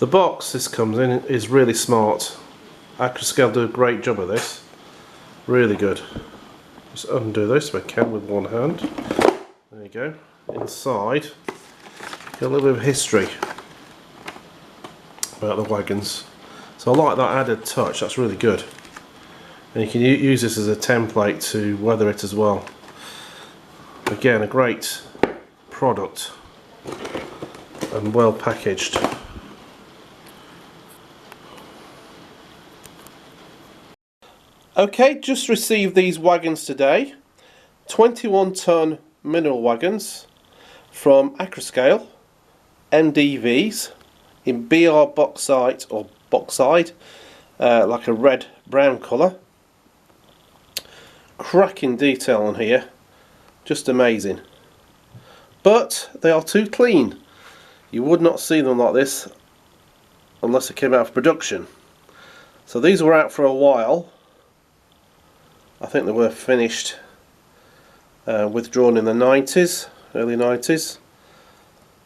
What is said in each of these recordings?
The box this comes in is really smart. Accurascale do a great job of this. Really good. Just undo this if I can with one hand. There you go. Inside, got a little bit of history about the wagons. So I like that added touch, that's really good. And you can use this as a template to weather it as well. Again, a great product and well packaged. Okay, just received these wagons today. 21-ton mineral wagons from Accurascale, MDVs in BR bauxite or bauxite, like a red-brown colour. Cracking detail on here, just amazing. But they are too clean. You would not see them like this unless they came out of production. So these were out for a while. I think they were finished, withdrawn in the 90s, early 90s.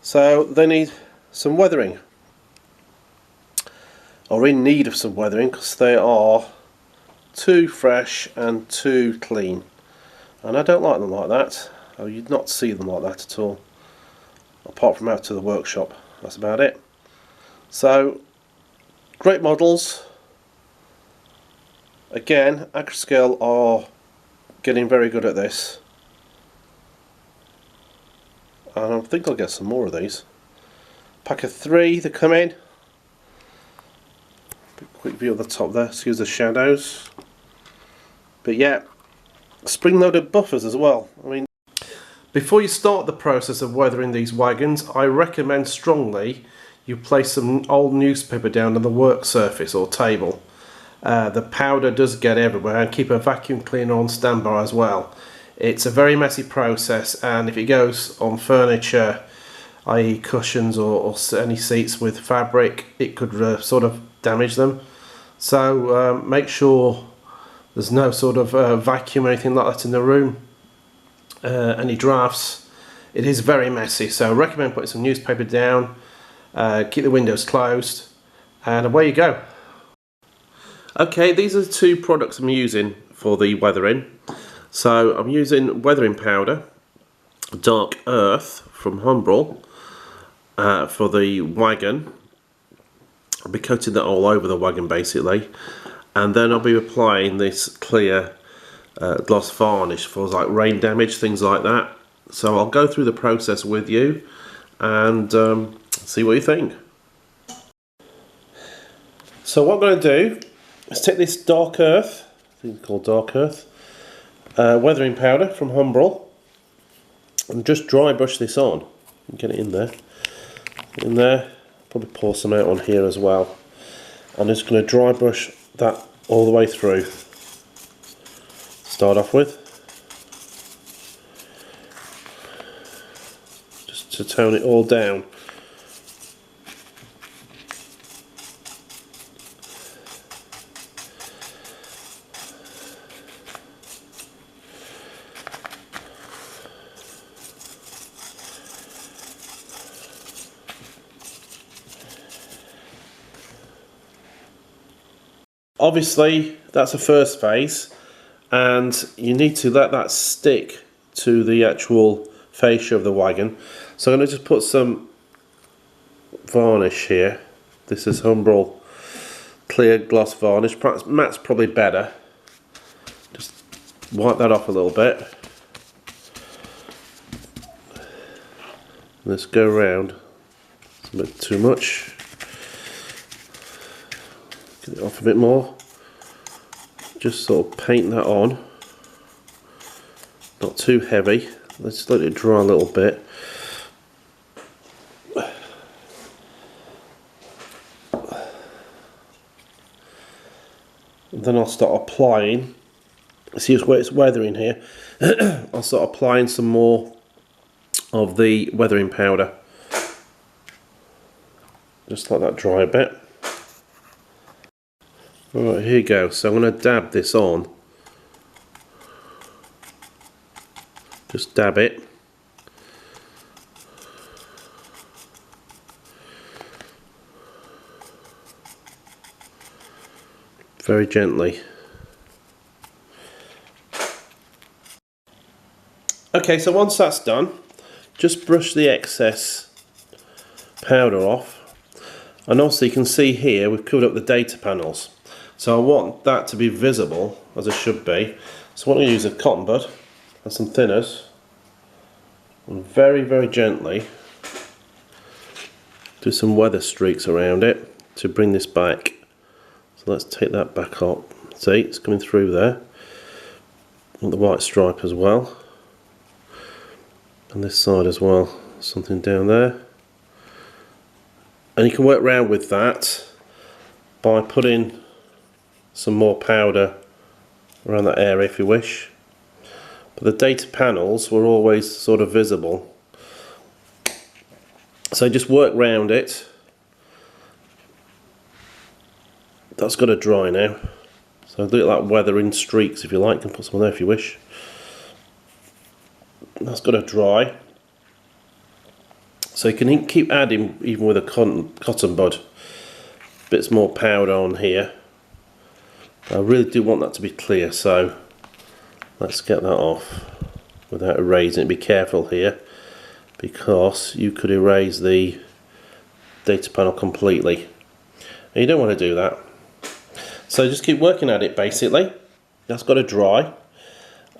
So they need some weathering, or in need of some weathering, because they are too fresh and too clean. And I don't like them like that. Oh, you'd not see them like that at all, apart from out to the workshop. That's about it. So, great models. Again, Accurascale are getting very good at this. And I think I'll get some more of these. Pack of 3 that come in. Quick view of the top there, excuse the shadows. But yeah, spring-loaded buffers as well. I mean, before you start the process of weathering these wagons, I recommend strongly you place some old newspaper down on the work surface or table. The powder does get everywhere, and keep a vacuum cleaner on standby as well. It's a very messy process, and if it goes on furniture, i.e. cushions or any seats with fabric, it could sort of damage them. So make sure there's no sort of vacuum or anything like that in the room. Any drafts, it is very messy, so I recommend putting some newspaper down, keep the windows closed, and away you go. Okay, these are the 2 products I'm using for the weathering. So I'm using weathering powder, Dark Earth from Humbrol, for the wagon. I'll be coating that all over the wagon basically, and then I'll be applying this clear gloss varnish for like rain damage, things like that. So I'll go through the process with you and see what you think. So what I'm going to do is take this Dark Earth, I think it's called Dark Earth, weathering powder from Humbrol, and just dry brush this on. Get it in there, probably pour some out on here as well. I'm just going to dry brush that all the way through. Start off with, just to tone it all down. Obviously that's the first phase, and you need to let that stick to the actual fascia of the wagon. So I'm going to just put some varnish here. This is Humbrol clear gloss varnish. Perhaps matte's probably better. Just wipe that off a little bit. Let's go around. It's a bit too much. Get it off a bit more. Just sort of paint that on. Not too heavy. Let's let it dry a little bit. And then I'll start applying. See where it's weathering here. I'll start applying some more of the weathering powder. Just let that dry a bit. Alright, here you go. So I'm going to dab this on. Just dab it. very gently. Okay, so once that's done, just brush the excess powder off. And also you can see here we've covered up the data panels. So I want that to be visible, as it should be. So I'm going to use a cotton bud and some thinners, and very, very gently do some weather streaks around it to bring this back. So let's take that back up. See, it's coming through there. And the white stripe as well. And this side as well, something down there. And you can work around with that by putting some more powder around that area if you wish. But the data panels were always sort of visible. So just work round it. That's got to dry now. So do it like weather in streaks if you like, and put some on there if you wish. That's got to dry. So you can keep adding, even with a cotton bud, bits more powder on here. I really do want that to be clear, so let's get that off without erasing it. Be careful here, because you could erase the data panel completely, and you don't want to do that. So just keep working at it basically. That's got to dry,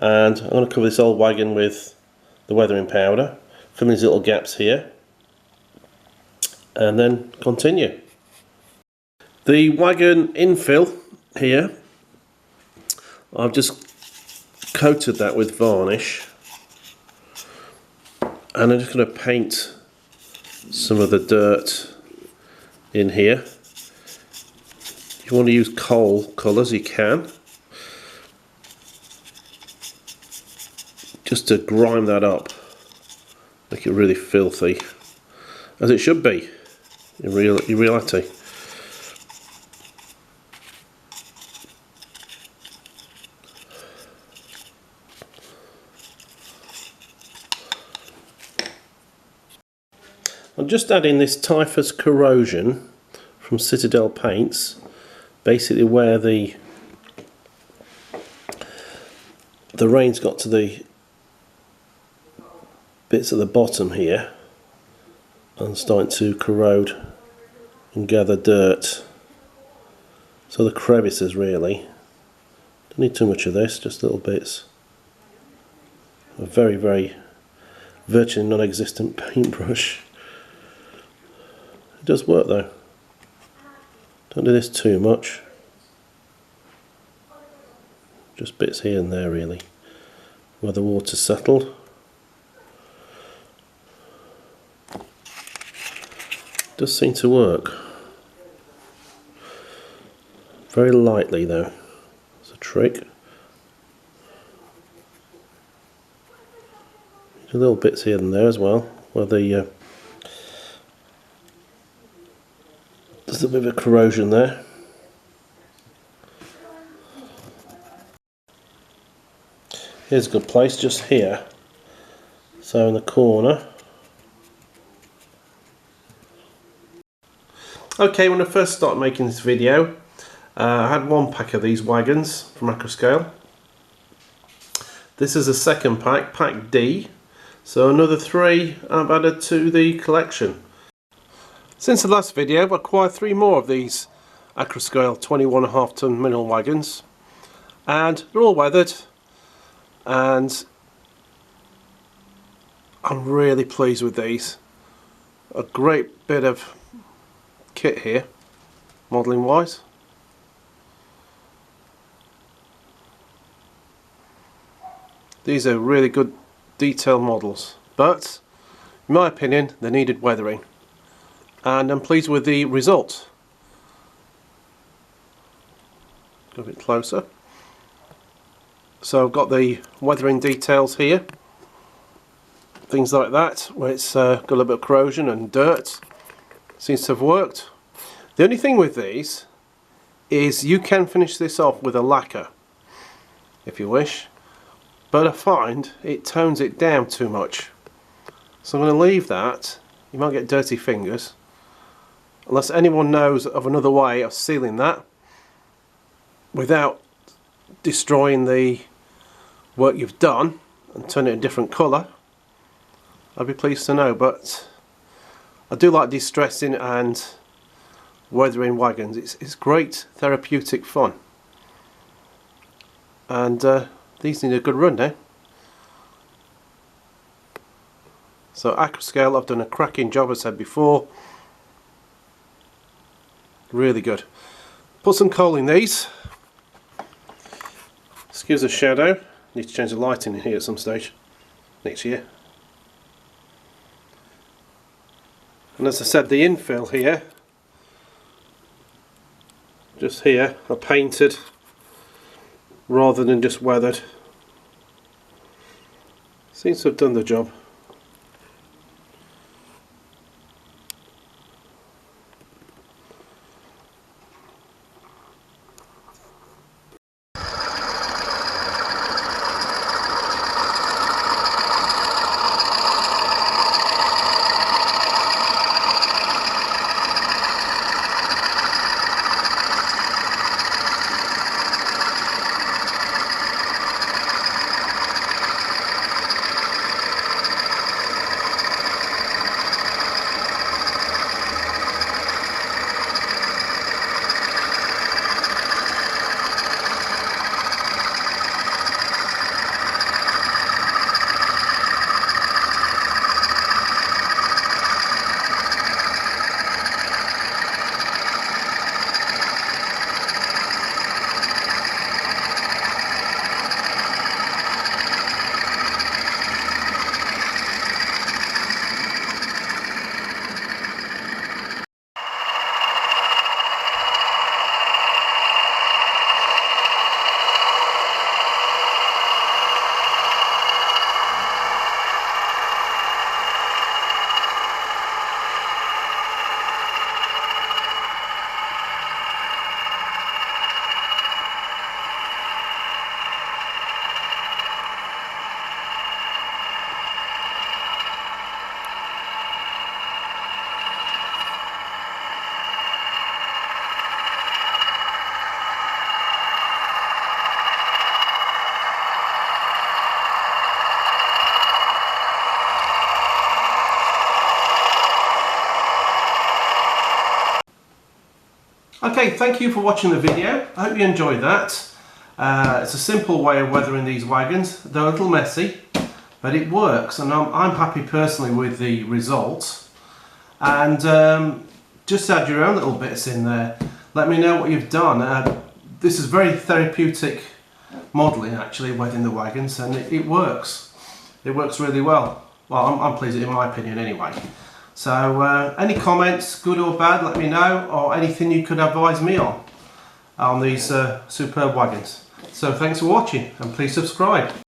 and I'm going to cover this old wagon with the weathering powder, fill these little gaps here, and then continue. The wagon infill here, I've just coated that with varnish, and I'm just going to paint some of the dirt in here. If you want to use coal colours, you can, just to grime that up, make it really filthy, as it should be in reality. I'm just adding this typhus corrosion from Citadel Paints, basically where the rain's got to the bits at the bottom here and starting to corrode and gather dirt. So the crevices really. Don't need too much of this, just little bits. A very, very virtually non-existent paintbrush. It does work though. Don't do this too much. Just bits here and there really, where the water's settled. Does seem to work. Very lightly though. It's a trick. Do little bits here and there as well, where the there's a bit of a corrosion there. Here's a good place, just here. So in the corner. Okay, when I first started making this video, I had one pack of these wagons from Accurascale. This is the second pack, pack D. So another 3 I've added to the collection. Since the last video, I've acquired 3 more of these Accurascale 21.5 ton mineral wagons, and they're all weathered, and I'm really pleased with these. A great bit of kit here, modelling wise. These are really good detailed models, but in my opinion they needed weathering, and I'm pleased with the result. Go a bit closer. So I've got the weathering details here, things like that, where it's got a little bit of corrosion and dirt. Seems to have worked. The only thing with these is you can finish this off with a lacquer if you wish, but I find it tones it down too much. So I'm going to leave that. You might get dirty fingers. Unless anyone knows of another way of sealing that, without destroying the work you've done and turn it a different colour, I'd be pleased to know. But I do like distressing and weathering wagons. It's great therapeutic fun, and these need a good run now. So Accurascale, I've done a cracking job, as I said before. Really good. Put some coal in these. Excuse the shadow. Need to change the lighting in here at some stage next year. And as I said, the infill here, just here, are painted rather than just weathered. Seems to have done the job. Okay, thank you for watching the video. I hope you enjoyed that. It's a simple way of weathering these wagons. They're a little messy, but it works, and I'm happy personally with the results. And just add your own little bits in there. Let me know what you've done. This is very therapeutic modelling, actually, weathering the wagons, and it works. It works really well. Well, I'm pleased, in my opinion, anyway. So any comments, good or bad, let me know, or anything you could advise me on these superb wagons. So thanks for watching, and please subscribe.